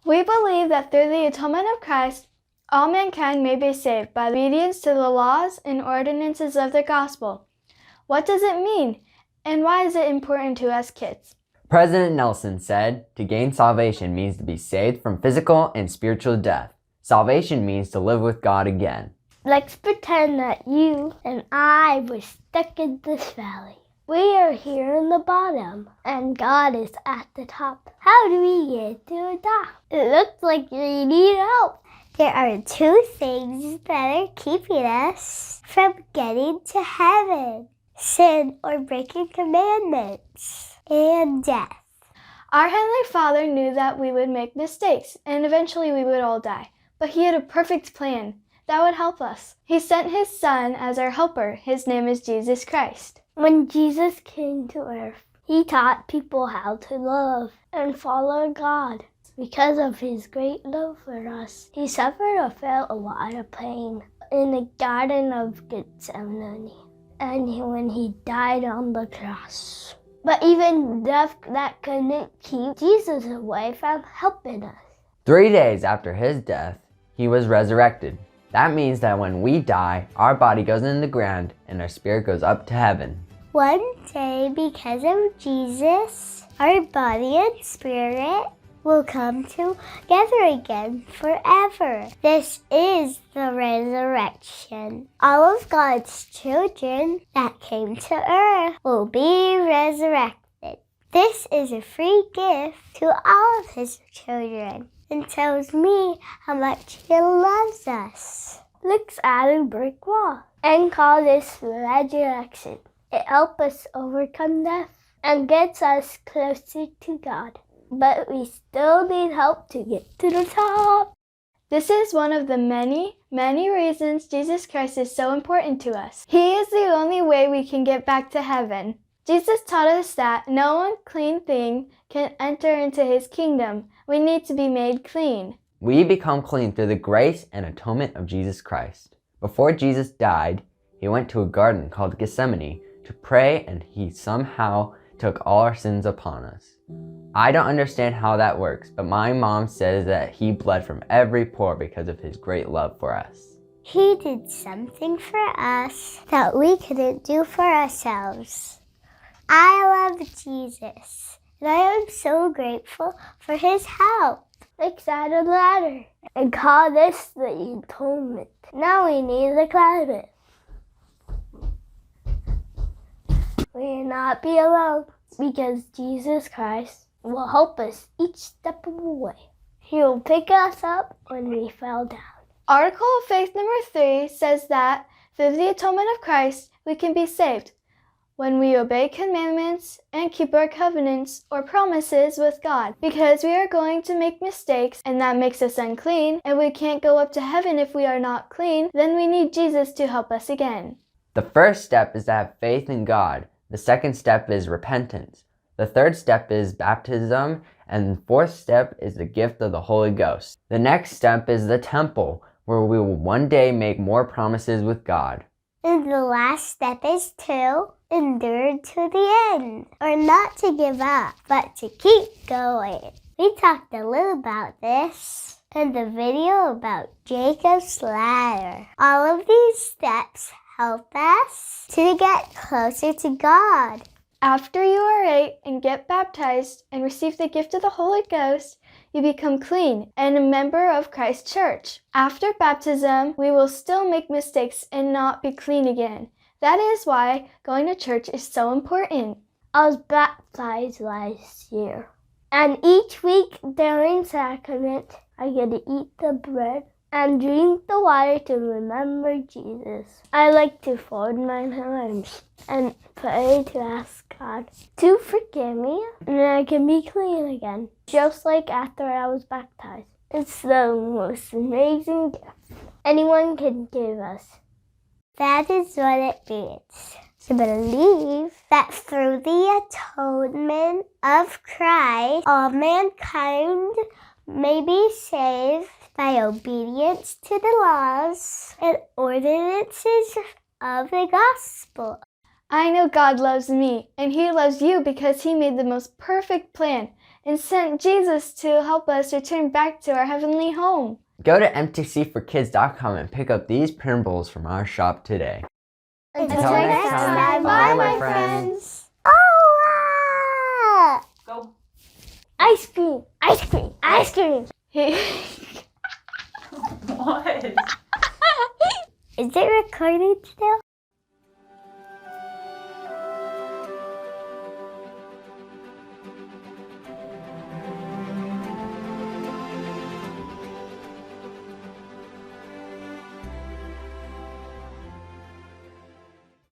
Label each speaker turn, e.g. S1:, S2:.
S1: We believe that through the atonement of Christ, all mankind may be saved by obedience to the laws and ordinances of the gospel. What does it mean, and why is it important to us kids?
S2: President Nelson said, to gain salvation means to be saved from physical and spiritual death. Salvation means to live with God again.
S3: Let's pretend that you and I were stuck in this valley. We are here in the bottom, and God is at the top. How do we get to the top? It looks like we need help. There are two things that are keeping us from getting to heaven: sin or breaking commandments, and death.
S1: Our Heavenly Father knew that we would make mistakes, and eventually we would all die. But He had a perfect plan that would help us. He sent His Son as our helper. His name is Jesus Christ.
S3: When Jesus came to earth, He taught people how to love and follow God. Because of His great love for us, He suffered or felt a lot of pain in the Garden of Gethsemane, and when He died on the cross. But even death that couldn't keep Jesus away from helping us.
S2: 3 days after His death, He was resurrected. That means that when we die, our body goes in the ground and our spirit goes up to heaven.
S3: One day, because of Jesus, our body and spirit will come together again forever. This is the resurrection. All of God's children that came to earth will be resurrected. This is a free gift to all of His children and tells me how much He loves us. Looks at a brick wall and call this resurrection. It helps us overcome death and gets us closer to God. But we still need help to get to the top.
S1: This is one of the many, many reasons Jesus Christ is so important to us. He is the only way we can get back to heaven. Jesus taught us that no unclean thing can enter into His kingdom. We need to be made clean.
S2: We become clean through the grace and atonement of Jesus Christ. Before Jesus died, He went to a garden called Gethsemane to pray, and He somehow took all our sins upon us. I don't understand how that works, but my mom says that He bled from every pore because of His great love for us.
S3: He did something for us that we couldn't do for ourselves. I love Jesus, and I am so grateful for His help. Let's add a ladder and call this the atonement. Now we need to climb it. We will not be alone because Jesus Christ will help us each step of the way. He will pick us up when we fell down.
S1: Article of Faith number 3 says that through the atonement of Christ, we can be saved when we obey commandments and keep our covenants or promises with God. Because we are going to make mistakes and that makes us unclean, and we can't go up to heaven if we are not clean, then we need Jesus to help us again.
S2: The first step is to have faith in God. The second step is repentance. The third step is baptism, and the fourth step is the gift of the Holy Ghost. The next step is the temple, where we will one day make more promises with God.
S3: And the last step is to endure to the end, or not to give up, but to keep going. We talked a little about this in the video about Jacob's ladder. All of these steps help us to get closer to God.
S1: After you are 8 and get baptized and receive the gift of the Holy Ghost, you become clean and a member of Christ's church. After baptism, we will still make mistakes and not be clean again. That is why going to church is so important.
S3: I was baptized last year, and each week during sacrament, I get to eat the bread and drink the water to remember Jesus. I like to fold my hands and pray to ask God to forgive me, and then I can be clean again, just like after I was baptized. It's the most amazing gift anyone can give us. That is what it means to believe that through the atonement of Christ, all mankind may be saved by obedience to the laws and ordinances of the gospel.
S1: I know God loves me, and He loves you because He made the most perfect plan, and sent Jesus to help us return back to our heavenly home.
S2: Go to mtcforkids.com and pick up these printables from our shop today.
S1: Until next time, bye, my friends.
S3: Oh!
S4: Go.
S3: Ice cream, ice cream, ice cream.
S4: What?
S3: Is it recording still?